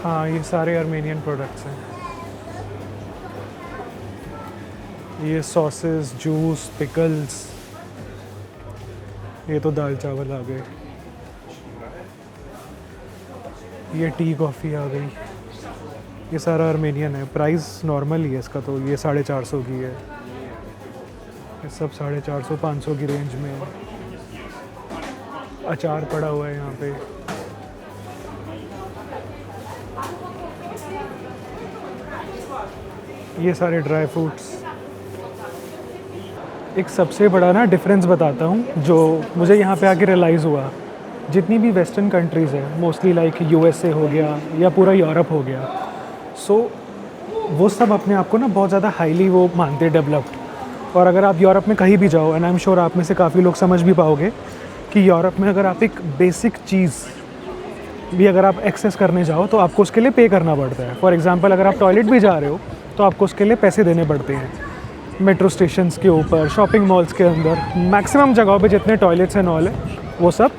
हाँ, ये सारे आर्मेनियन प्रोडक्ट्स हैं। ये सॉसेस, जूस, पिकल्स, ये तो दाल चावल आ गए। ये टी कॉफ़ी आ गई। ये सारा आर्मेनियन है। प्राइस नॉर्मल ही है इसका, तो ये 450 की है। ये सब 450-500 की रेंज में है। अचार पड़ा हुआ है यहाँ पे। ये सारे ड्राई फ्रूट्स। एक सबसे बड़ा ना डिफरेंस बताता हूँ जो मुझे यहाँ पे आके रियलाइज़ हुआ। जितनी भी वेस्टर्न कंट्रीज़ है, मोस्टली लाइक USA हो गया या पूरा यूरोप हो गया, सो वो सब अपने आप को ना बहुत ज़्यादा हाईली वो मानते हैं डेवलप्ड। और अगर आप यूरोप में कहीं भी जाओ, एंड आई एम श्योर आप में से काफ़ी लोग समझ भी पाओगे कि यूरोप में अगर आप एक बेसिक चीज़ भी अगर आप एक्सेस करने जाओ तो आपको उसके लिए पे करना पड़ता है। फॉर एग्जांपल, अगर आप टॉयलेट भी जा रहे हो तो आपको उसके लिए पैसे देने पड़ते हैं। मेट्रो स्टेशंस के ऊपर, शॉपिंग मॉल्स के अंदर, मैक्सिमम जगहों पे जितने टॉयलेट्स एंड ऑल है वो सब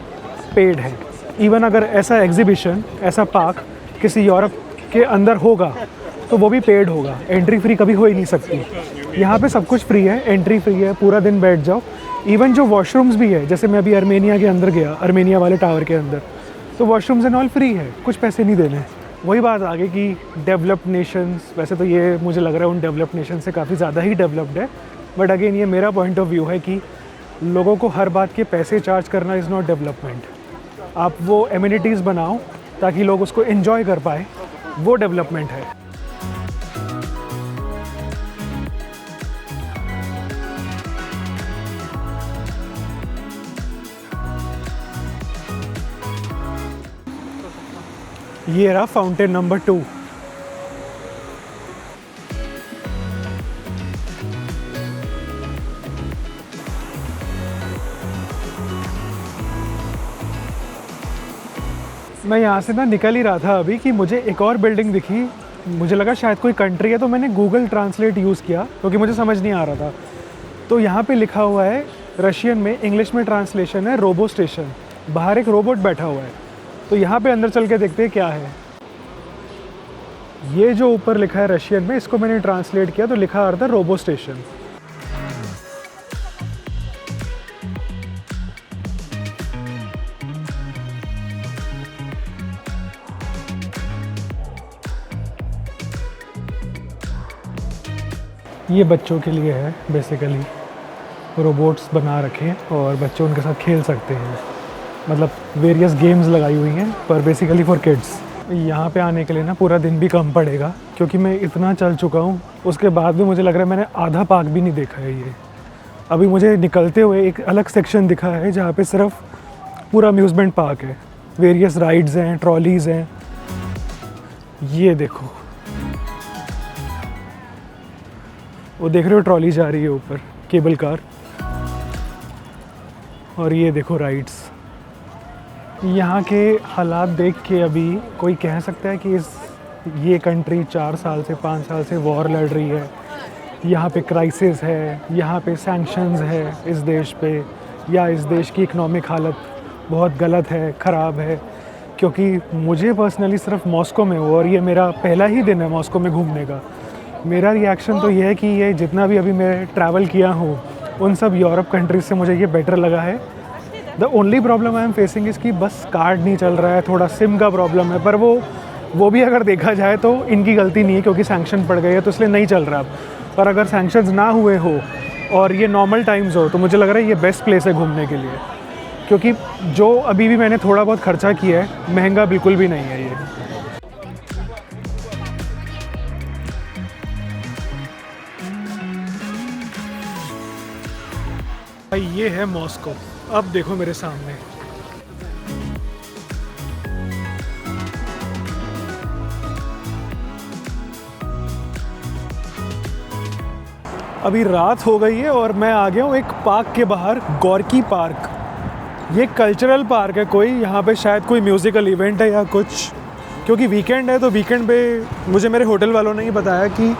पेड है। इवन अगर ऐसा एग्जीबिशन, ऐसा पार्क किसी यूरोप के अंदर होगा तो वो भी पेड होगा। एंट्री फ्री कभी हो ही नहीं सकती। यहाँ पे सब कुछ फ्री है, एंट्री फ्री है, पूरा दिन बैठ जाओ। इवन जो वॉशरूम्स भी है, जैसे मैं अभी आर्मेनिया के अंदर गया, आर्मेनिया वाले टावर के अंदर, तो वॉशरूम्स एंड ऑल फ्री है, कुछ पैसे नहीं देने। वही बात आ गई कि डेवलप्ड नेशंस, वैसे तो ये मुझे लग रहा है उन डेवलप्ड नेशन से काफ़ी ज़्यादा ही डेवलप्ड है, बट अगेन ये मेरा पॉइंट ऑफ व्यू है कि लोगों को हर बात के पैसे चार्ज करना इज़ नॉट डेवलपमेंट। आप वो एमिनिटीज़ बनाओ ताकि लोग उसको एंजॉय कर पाए, वो डेवलपमेंट है। ये रहा फाउंटेन नंबर 2। मैं यहाँ से ना निकल ही रहा था अभी कि मुझे एक और बिल्डिंग दिखी, मुझे लगा शायद कोई कंट्री है, तो मैंने गूगल ट्रांसलेट यूज़ किया क्योंकि मुझे समझ नहीं आ रहा था। तो यहाँ पे लिखा हुआ है रशियन में, इंग्लिश में ट्रांसलेशन है रोबो स्टेशन। बाहर एक रोबोट बैठा हुआ है, तो यहाँ पे अंदर चल के देखते हैं क्या है। ये जो ऊपर लिखा है रशियन में, इसको मैंने ट्रांसलेट किया तो लिखा आ रहा था रोबो स्टेशन। ये बच्चों के लिए है बेसिकली, रोबोट्स बना रखे हैं और बच्चे उनके साथ खेल सकते हैं, मतलब वेरियस गेम्स लगाई हुई हैं पर बेसिकली फॉर किड्स। यहाँ पे आने के लिए ना पूरा दिन भी कम पड़ेगा क्योंकि मैं इतना चल चुका हूँ, उसके बाद भी मुझे लग रहा है मैंने आधा पार्क भी नहीं देखा है। ये अभी मुझे निकलते हुए एक अलग सेक्शन दिखा है जहाँ पे सिर्फ पूरा अम्यूज़मेंट पार्क है, वेरियस राइड्स हैं, ट्रॉलीज़ हैं। ये देखो, वो देख रहे हो ट्रॉली जा रही है ऊपर, केबल कार। और ये देखो राइड्स। यहाँ के हालात देख के अभी कोई कह सकता है कि ये कंट्री 4 साल से 5 साल से वॉर लड़ रही है, यहाँ पे क्राइसिस है, यहाँ पे सैंक्शंस है इस देश पे, या इस देश की इकोनॉमिक हालत बहुत गलत है, ख़राब है। क्योंकि मुझे पर्सनली सिर्फ मॉस्को में हूँ और ये मेरा पहला ही दिन है मॉस्को में घूमने का। मेरा रिएक्शन तो ये है कि ये जितना भी अभी मैं ट्रैवल किया हूँ उन सब यूरोप कंट्रीज से मुझे ये बेटर लगा है। The only problem I am facing इसकी बस कार्ड नहीं चल रहा है, थोड़ा सिम का प्रॉब्लम है, पर वो भी अगर देखा जाए तो इनकी गलती नहीं है क्योंकि सैंक्शन पड़ गए हैं तो इसलिए नहीं चल रहा अब। पर अगर सैंक्शंस ना हुए हो और ये नॉर्मल टाइम्स हो तो मुझे लग रहा है ये बेस्ट प्लेस है घूमने के लिए, क्योंकि जो अभी भी मैंने थोड़ा बहुत खर्चा किया है महंगा बिल्कुल भी नहीं है ये। भाई ये है मॉस्को, अब देखो मेरे सामने। अभी रात हो गई है और मैं आ गया हूँ एक पार्क के बाहर, गोर्की पार्क। ये कल्चरल पार्क है कोई, यहाँ पे शायद कोई म्यूज़िकल इवेंट है या कुछ, क्योंकि वीकेंड है तो वीकेंड पे मुझे मेरे होटल वालों ने ही बताया कि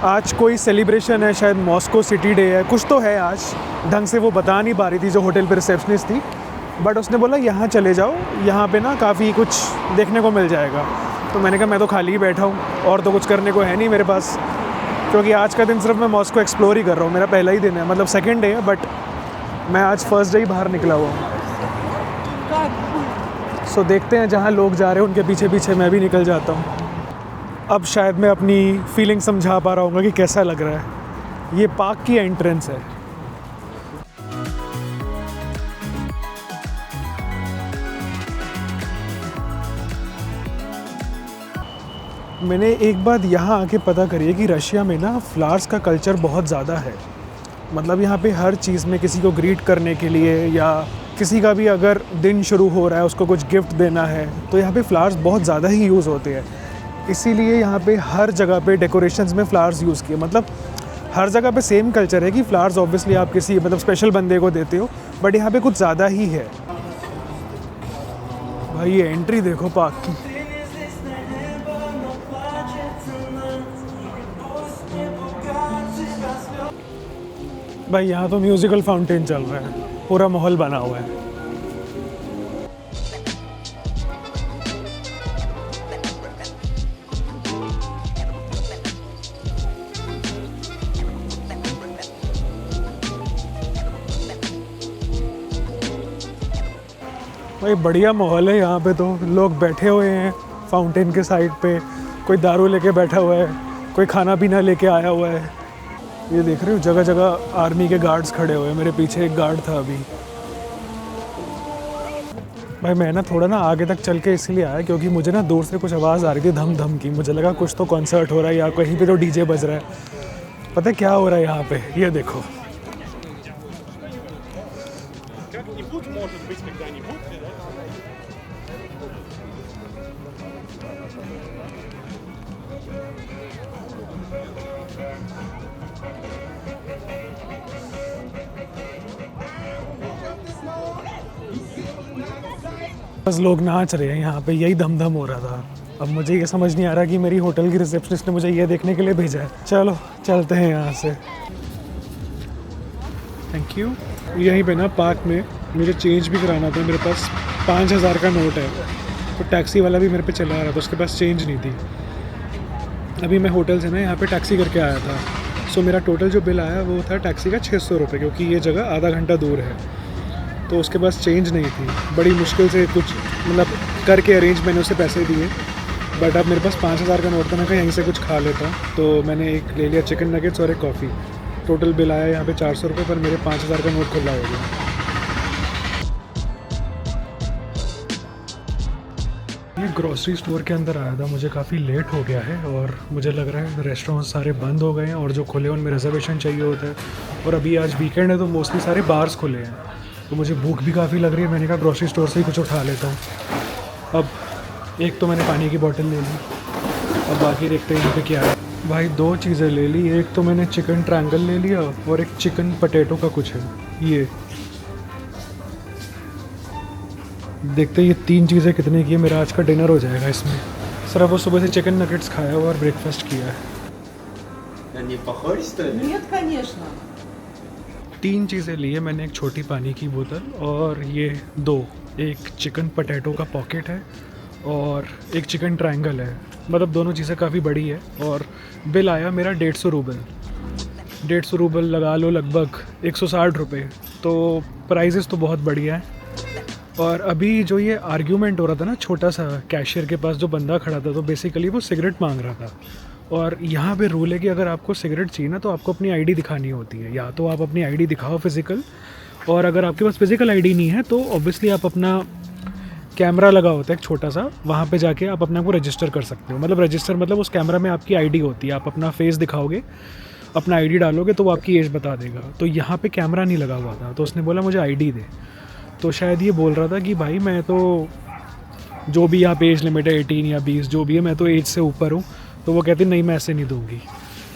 आज कोई सेलिब्रेशन है, शायद मॉस्को सिटी डे है, कुछ तो है आज। ढंग से वो बता नहीं पा रही थी जो होटल पे रिसेप्शनिस्ट थी, बट उसने बोला यहाँ चले जाओ, यहाँ पे ना काफ़ी कुछ देखने को मिल जाएगा। तो मैंने कहा मैं तो खाली ही बैठा हूँ और तो कुछ करने को है नहीं मेरे पास, क्योंकि आज का दिन सिर्फ मैं मॉस्को एक्सप्लोर ही कर रहा हूँ। मेरा पहला ही दिन है, मतलब सेकेंड डे है, बट मैं आज फर्स्ट डे ही बाहर निकला हुआ हूँ। सो देखते हैं जहाँ लोग जा रहे हैं उनके पीछे पीछे मैं भी निकल जाता हूँ। अब शायद मैं अपनी फीलिंग समझा पा रहा हूँ कि कैसा लग रहा है। ये पार्क की एंट्रेंस है। मैंने एक बात यहाँ आके पता करी है कि रशिया में ना फ्लावर्स का कल्चर बहुत ज़्यादा है। मतलब यहाँ पे हर चीज़ में किसी को ग्रीट करने के लिए या किसी का भी अगर दिन शुरू हो रहा है उसको कुछ गिफ्ट देना है तो यहाँ पे फ्लावर्स बहुत ज़्यादा ही यूज़ होते हैं। इसीलिए यहाँ पे हर जगह पे डेकोरेशंस में फ्लावर्स यूज़ किए। मतलब हर जगह पे सेम कल्चर है कि फ्लावर्स ऑब्वियसली आप किसी मतलब स्पेशल बंदे को देते हो, बट यहाँ पे कुछ ज़्यादा ही है। भाई ये एंट्री देखो पार्क की। भाई यहाँ तो म्यूज़िकल फाउंटेन चल रहा है, पूरा माहौल बना हुआ है। भाई बढ़िया माहौल है यहाँ पे, तो लोग बैठे हुए हैं फाउंटेन के साइड पे, कोई दारू लेके बैठा हुआ है, कोई खाना पीना लेके आया हुआ है। ये देख रहे हो जगह जगह आर्मी के गार्ड्स खड़े हुए हैं। मेरे पीछे एक गार्ड था अभी। भाई मैं ना थोड़ा ना आगे तक चल के इसलिए आया क्योंकि मुझे ना दूर से कुछ आवाज़ आ रही थी धम धम की। मुझे लगा कुछ तो कॉन्सर्ट हो रहा है या कहीं पे तो डीजे बज रहा है। पता है क्या हो रहा है यहाँ पे? ये देखो। बस लोग नाच रहे हैं यहाँ पे, यही धम धम हो रहा था। अब मुझे ये समझ नहीं आ रहा कि मेरी होटल की रिसेप्शनिस्ट ने मुझे ये देखने के लिए भेजा है। चलो चलते हैं यहाँ से। Thank you. यहीं पे ना पार्क में मुझे चेंज भी कराना था। मेरे पास 5,000 का नोट है, तो टैक्सी वाला भी मेरे पे चला रहा था, उसके पास चेंज नहीं थी। अभी मैं होटल से ना यहाँ पे टैक्सी करके आया था। सो मेरा टोटल जो बिल आया वो था टैक्सी का 600 रुपये, क्योंकि ये जगह आधा घंटा दूर है। तो उसके पास चेंज नहीं थी। बड़ी मुश्किल से कुछ मतलब करके अरेंज मैंने उसे पैसे दिए। बट अब मेरे पास 5,000 का नोट था। मैं कहीं यहीं से कुछ खा लेता, तो मैंने एक ले लिया चिकन नगेट्स और एक कॉफ़ी। टोटल बिल आया यहाँ पे 400 रुपये, पर मेरे 5,000 का नोट खुला हो गया। ये ग्रॉसरी स्टोर के अंदर आया था। मुझे काफ़ी लेट हो गया है और मुझे लग रहा है रेस्टोरेंट सारे बंद हो गए हैं और जो खुले हैं उनमें रिजर्वेशन चाहिए होता है। और अभी आज वीकेंड है तो मोस्टली सारे बार्स खुले हैं, तो मुझे भूख भी काफ़ी लग रही है। मैंने कहा ग्रॉसरी स्टोर से ही कुछ उठा लेता हूँ। अब एक तो मैंने पानी की बोतल ले ली, अब बाकी देखते हैं यहाँ पे क्या है। भाई 2 चीज़ें ले ली। एक तो मैंने चिकन ट्रायंगल ले लिया और एक चिकन पटेटो का कुछ है। ये देखते हैं ये 3 चीज़ें कितने की है। मेरा आज का डिनर हो जाएगा इसमें। सिर्फ वो सुबह से चिकन नगेट्स खाया हुआ और ब्रेकफास्ट किया है। Они похожи, что ли? Нет, конечно. 3 चीज़ें ली है मैंने। एक छोटी पानी की बोतल और ये 2, एक चिकन पटेटो का पॉकेट है और एक चिकन ट्रायंगल है। मतलब दोनों चीज़ें काफ़ी बड़ी है। और बिल आया मेरा 150 रूबल। 150 रूबल लगा लो लगभग 160 रुपये। तो प्राइजेस तो बहुत बढ़िया है। और अभी जो ये आर्ग्यूमेंट हो रहा था ना छोटा सा कैशियर के पास, जो बंदा खड़ा था, तो बेसिकली वो सिगरेट मांग रहा था। और यहाँ पे रूल है कि अगर आपको सिगरेट चाहिए ना तो आपको अपनी आईडी दिखानी होती है। या तो आप अपनी आईडी दिखाओ फिज़िकल, और अगर आपके पास फिज़िकल आईडी नहीं है तो ऑब्वियसली आप अपना कैमरा लगा होता है एक छोटा सा, वहाँ पे जाके आप अपने आप को रजिस्टर कर सकते हो। मतलब रजिस्टर मतलब उस कैमरा में आपकी आईडी होती है। आप अपना फेस दिखाओगे, अपना आईडी डालोगे तो वो आपकी एज बता देगा। तो यहाँ पे कैमरा नहीं लगा हुआ था, तो उसने बोला मुझे आईडी दे। तो शायद ये बोल रहा था कि भाई मैं तो जो भी यहाँ पे एज लिमिट है 18 या 20 जो भी है, मैं तो एज से ऊपर हूँ। तो वो कहती नहीं मैं ऐसे नहीं दूँगी।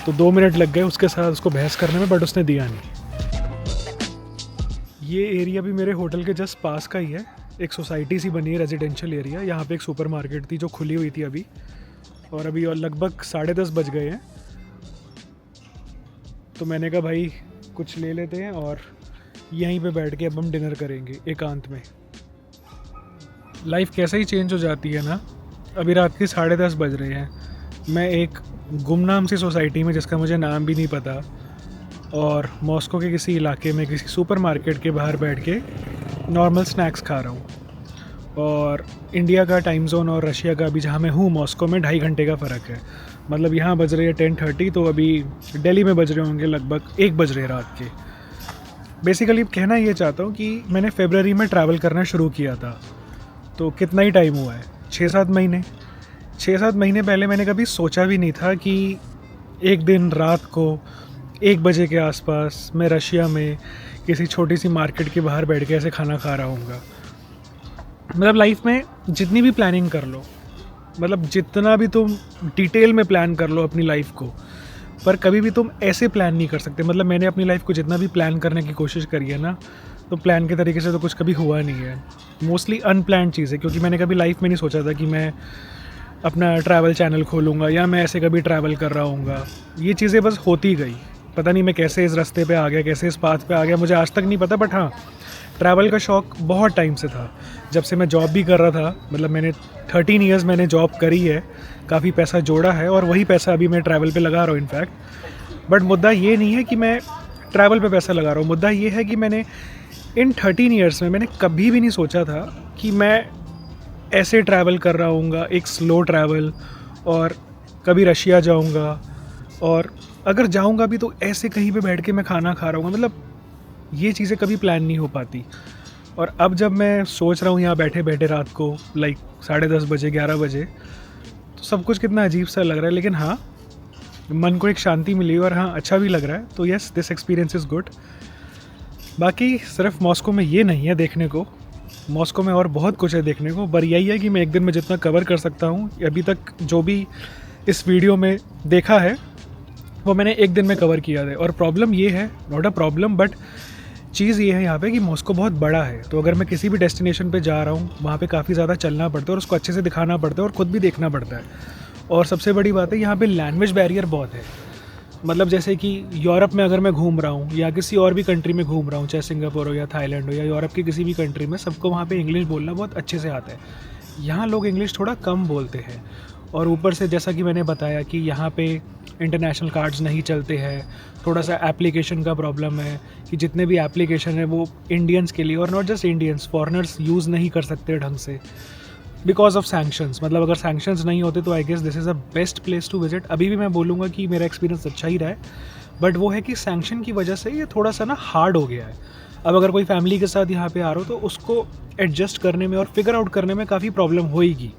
तो 2 मिनट लग गए उसके साथ उसको बहस करने में, बट उसने दिया नहीं। ये एरिया भी मेरे होटल के जस्ट पास का ही है। एक सोसाइटी सी बनी है, रेजिडेंशियल एरिया। यहाँ पे एक सुपरमार्केट थी जो खुली हुई थी अभी, और अभी और लगभग 10:30 बज गए हैं। तो मैंने कहा भाई कुछ ले लेते हैं और यहीं पे बैठ के अब हम डिनर करेंगे एकांत में। लाइफ कैसे ही चेंज हो जाती है ना। अभी रात के 10:30 बज रहे हैं। मैं एक गुमनाम सी सोसाइटी में, जिसका मुझे नाम भी नहीं पता, और मॉस्को के किसी इलाके में किसी सुपरमार्केट के बाहर बैठ के नॉर्मल स्नैक्स खा रहा हूँ। और इंडिया का टाइम जोन और रशिया का, अभी जहाँ मैं हूँ मॉस्को में 2.5 घंटे का फ़र्क है। मतलब यहाँ बज रही है 10:30, तो अभी दिल्ली में बज रहे होंगे लगभग 1 बज रहे रात के। बेसिकली कहना ये चाहता हूँ कि मैंने फरवरी में ट्रैवल करना शुरू किया था, तो कितना ही टाइम हुआ है, 6-7 महीने। 6-7 महीने पहले मैंने कभी सोचा भी नहीं था कि एक दिन रात को 1 बजे के आसपास मैं रशिया में किसी छोटी सी मार्केट के बाहर बैठ के ऐसे खाना खा रहा हूँगा। मतलब लाइफ में जितनी भी प्लानिंग कर लो, मतलब जितना भी तुम डिटेल में प्लान कर लो अपनी लाइफ को, पर कभी भी तुम ऐसे प्लान नहीं कर सकते। मतलब मैंने अपनी लाइफ को जितना भी प्लान करने की कोशिश करी है ना, तो प्लान के तरीके से तो कुछ कभी हुआ नहीं है। मोस्टली अनप्लान्ड चीज़ें, क्योंकि मैंने कभी लाइफ में नहीं सोचा था कि मैं अपना ट्रैवल चैनल खोलूँगा या मैं ऐसे कभी ट्रैवल कर रहा हूँगा। ये चीज़ें बस होती गई। पता नहीं मैं कैसे इस रास्ते पे आ गया, कैसे इस पाथ पे आ गया, मुझे आज तक नहीं पता। बट हाँ, ट्रैवल का शौक़ बहुत टाइम से था, जब से मैं जॉब भी कर रहा था। मतलब मैंने 13 ईयर्स मैंने जॉब करी है, काफ़ी पैसा जोड़ा है, और वही पैसा अभी मैं ट्रैवल पे लगा रहा हूँ इनफैक्ट। बट मुद्दा ये नहीं है कि मैं ट्रैवल पे पैसा लगा रहा हूँ। मुद्दा ये है कि मैंने इन 13 ईयर्स में मैंने कभी भी नहीं सोचा था कि मैं ऐसे ट्रैवल कर रहा हूँगा, एक स्लो ट्रैवल, और कभी रशिया जाऊँगा, और अगर जाऊँगा भी तो ऐसे कहीं पे बैठ के मैं खाना खा रहा हूँ। मतलब ये चीज़ें कभी प्लान नहीं हो पाती। और अब जब मैं सोच रहा हूँ यहाँ बैठे बैठे रात को लाइक 10:30 बजे 11 बजे, तो सब कुछ कितना अजीब सा लग रहा है, लेकिन हाँ मन को एक शांति मिली और हाँ अच्छा भी लग रहा है। तो yes, this experience is good. बाकी सिर्फ मॉस्को में ये नहीं है देखने को, मॉस्को में और बहुत कुछ है देखने को, पर यही है कि मैं एक दिन में जितना कवर कर सकता हूँ, अभी तक जो भी इस वीडियो में देखा है वो मैंने एक दिन में कवर किया है। और प्रॉब्लम ये है, नॉट अ प्रॉब्लम बट चीज़ ये है यहाँ पे कि मॉस्को बहुत बड़ा है। तो अगर मैं किसी भी डेस्टिनेशन पे जा रहा हूँ वहाँ पे काफ़ी ज़्यादा चलना पड़ता है और उसको अच्छे से दिखाना पड़ता है और ख़ुद भी देखना पड़ता है। और सबसे बड़ी बात है यहाँ पे लैंग्वेज बैरियर बहुत है। मतलब जैसे कि यूरोप में अगर मैं घूम रहा हूँ या किसी और भी कंट्री में घूम रहा हूँ, चाहे सिंगापुर हो या थाईलैंड हो या यूरोप की किसी भी कंट्री में, सबको वहाँ पे इंग्लिश बोलना बहुत अच्छे से आता है। यहाँ लोग इंग्लिश थोड़ा कम बोलते हैं। और ऊपर से जैसा कि मैंने बताया कि यहाँ पे इंटरनेशनल कार्ड्स नहीं चलते हैं, थोड़ा सा एप्लीकेशन का प्रॉब्लम है कि जितने भी एप्लीकेशन है वो इंडियंस के लिए, और not just Indians, foreigners use नहीं कर सकते ढंग से बिकॉज ऑफ सैंक्शंस। मतलब अगर सैंक्शंस नहीं होते तो I guess this is a best place to visit. अभी भी मैं बोलूँगा कि मेरा एक्सपीरियंस अच्छा ही रहा है, बट वो है कि सैंक्शन की वजह से ये थोड़ा सा ना हार्ड हो गया है। अब अगर कोई फैमिली के साथ यहाँ पे आ रहा हो तो उसको एडजस्ट करने में और फिगर आउट करने में काफ़ी प्रॉब्लम होएगी।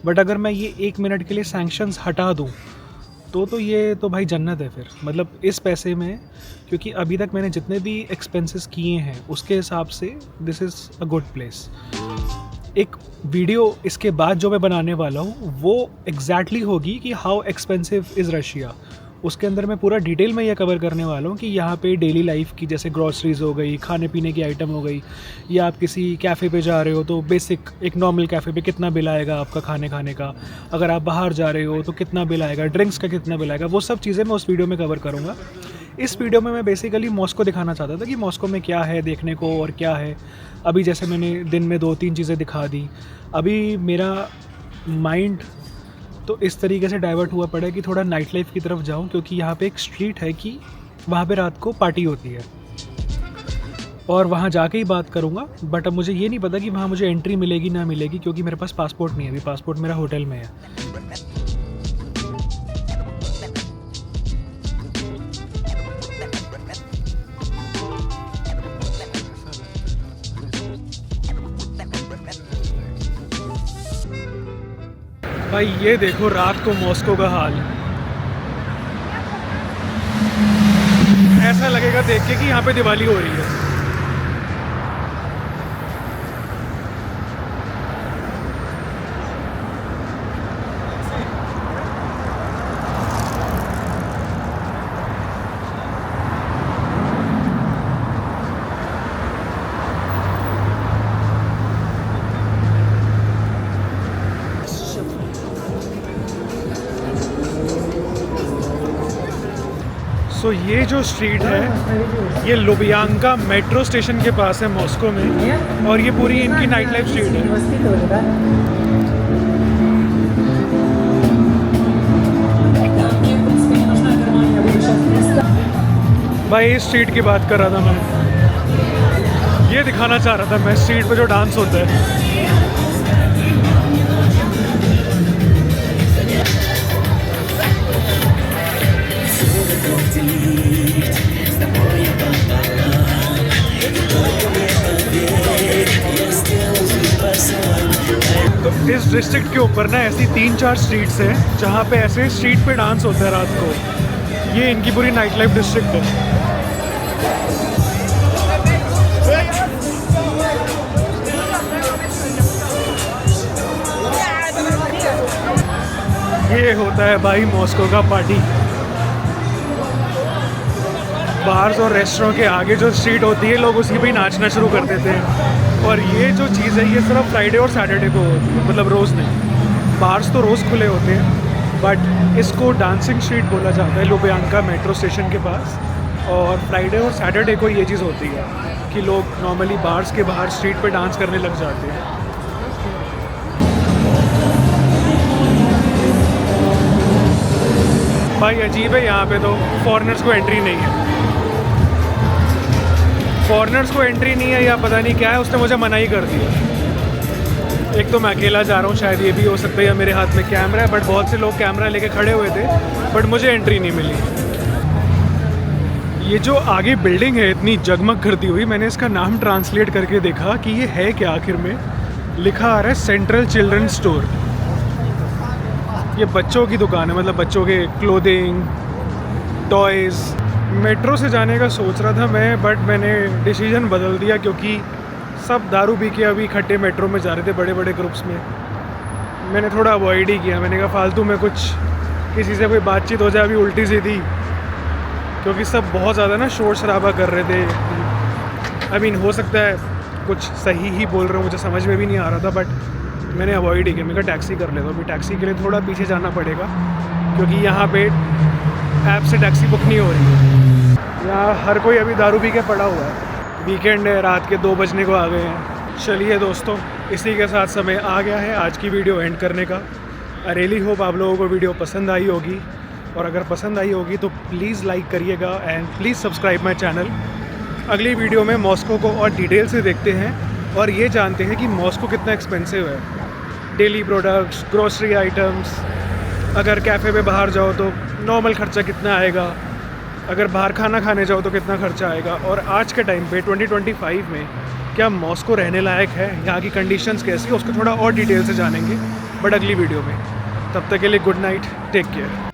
बट अगर मैं ये 1 मिनट के लिए सैंक्शंस हटा दूँ तो ये तो भाई जन्नत है फिर, मतलब इस पैसे में। क्योंकि अभी तक मैंने जितने भी एक्सपेंसेस किए हैं उसके हिसाब से this is a good place. एक वीडियो इसके बाद जो मैं बनाने वाला हूँ वो एग्जैक्टली होगी कि हाउ एक्सपेंसिव इज़ रशिया। उसके अंदर मैं पूरा डिटेल में ये कवर करने वाला हूँ कि यहाँ पे डेली लाइफ की जैसे ग्रॉसरीज हो गई, खाने पीने की आइटम हो गई, या आप किसी कैफ़े पे जा रहे हो तो बेसिक एक नॉर्मल कैफ़े पे कितना बिल आएगा आपका खाने का, अगर आप बाहर जा रहे हो तो कितना बिल आएगा, ड्रिंक्स का कितना बिल आएगा, वो सब चीज़ें मैं उस वीडियो में कवर करूँगा। इस वीडियो में मैं बेसिकली मॉस्को दिखाना चाहता था कि मॉस्को में क्या है देखने को और क्या है। अभी जैसे मैंने दिन में 2-3 चीज़ें दिखा दी, अभी मेरा माइंड तो इस तरीके से डाइवर्ट हुआ पड़ा है कि थोड़ा नाइट लाइफ की तरफ जाऊं, क्योंकि यहाँ पे एक स्ट्रीट है कि वहाँ पे रात को पार्टी होती है और वहाँ जाके ही बात करूँगा। बट अब मुझे ये नहीं पता कि वहाँ मुझे एंट्री मिलेगी ना मिलेगी, क्योंकि मेरे पास पासपोर्ट नहीं है। अभी पासपोर्ट मेरा होटल में है। भाई ये देखो रात को मॉस्को का हाल, ऐसा लगेगा देख के कि यहाँ पे दिवाली हो रही है। तो ये जो स्ट्रीट है ये लुबियांका मेट्रो स्टेशन के पास है मॉस्को में, और ये पूरी इनकी नाइट लाइफ स्ट्रीट है। भाई इस स्ट्रीट की बात कर रहा था मैं, ये दिखाना चाह रहा था मैं, स्ट्रीट पे जो डांस होता है। तो इस डिस्ट्रिक्ट के ऊपर ना ऐसी 3-4 स्ट्रीट्स हैं जहाँ पे ऐसे स्ट्रीट पे डांस होता है रात को। ये इनकी पूरी नाइट लाइफ डिस्ट्रिक्ट है। ये होता है भाई मॉस्को का पार्टी। बार्स और रेस्टोरेंट के आगे जो स्ट्रीट होती है लोग उसी पे ही नाचना शुरू कर देते हैं। और ये जो चीज़ है ये सिर्फ फ्राइडे और सैटरडे को होती है, मतलब रोज़ नहीं। बार्स तो रोज़ खुले होते हैं बट इसको डांसिंग स्ट्रीट बोला जाता है लुबियांका मेट्रो स्टेशन के पास। और फ्राइडे और सैटरडे को ये चीज़ होती है कि लोग नॉर्मली बार्स के बाहर स्ट्रीट पे डांस करने लग जाते हैं। भाई अजीब है, यहाँ पे तो फॉरेनर्स को एंट्री नहीं है। फॉरेनर्स को एंट्री नहीं है या पता नहीं क्या है, उसने मुझे मना ही कर दिया। एक तो मैं अकेला जा रहा हूँ, शायद ये भी हो सकता है, या मेरे हाथ में कैमरा है, बट बहुत से लोग कैमरा लेके खड़े हुए थे बट मुझे एंट्री नहीं मिली। ये जो आगे बिल्डिंग है इतनी जगमग करती हुई, मैंने इसका नाम ट्रांसलेट करके देखा कि ये है क्या आखिर में। लिखा आ रहा है सेंट्रल चिल्ड्रन स्टोर। ये बच्चों की दुकान है, मतलब बच्चों के क्लोथिंग, टॉयज़। मेट्रो से जाने का सोच रहा था मैं, बट मैंने डिसीजन बदल दिया क्योंकि सब दारू पी के अभी इकट्ठे मेट्रो में जा रहे थे बड़े बड़े ग्रुप्स में। मैंने थोड़ा अवॉइड ही किया। मैंने कहा फालतू में कुछ किसी से कोई बातचीत हो जाए अभी उल्टी सीधी, क्योंकि सब बहुत ज़्यादा ना शोर शराबा कर रहे थे। आई मीन हो सकता है कुछ सही ही बोल रहे हो, मुझे समझ में भी नहीं आ रहा था, बट मैंने अवॉइड ही किया। मैं कहा टैक्सी कर लेता हूँ। अभी टैक्सी के लिए थोड़ा पीछे जाना पड़ेगा क्योंकि यहाँ पे ऐप से टैक्सी बुक नहीं हो रही है। यहाँ हर कोई अभी दारू पी के पड़ा हुआ है। वीकेंड है, रात के 2 बजने को आ गए हैं। चलिए दोस्तों, इसी के साथ समय आ गया है आज की वीडियो एंड करने का। आई रियली होप आप लोगों को वीडियो पसंद आई होगी, और अगर पसंद आई होगी तो प्लीज़ लाइक करिएगा and please subscribe my channel. अगली वीडियो में मॉस्को को और डिटेल से देखते हैं और ये जानते हैं कि मॉस्को कितना एक्सपेंसिव है। डेली प्रोडक्ट्स, ग्रोसरी आइटम्स, अगर कैफ़े पे बाहर जाओ तो नॉर्मल खर्चा कितना आएगा, अगर बाहर खाना खाने जाओ तो कितना खर्चा आएगा, और आज के टाइम पे 2025 में क्या मॉस्को रहने लायक है, यहाँ की कंडीशंस कैसी है, उसको थोड़ा और डिटेल से जानेंगे बट अगली वीडियो में। तब तक के लिए गुड नाइट, टेक केयर।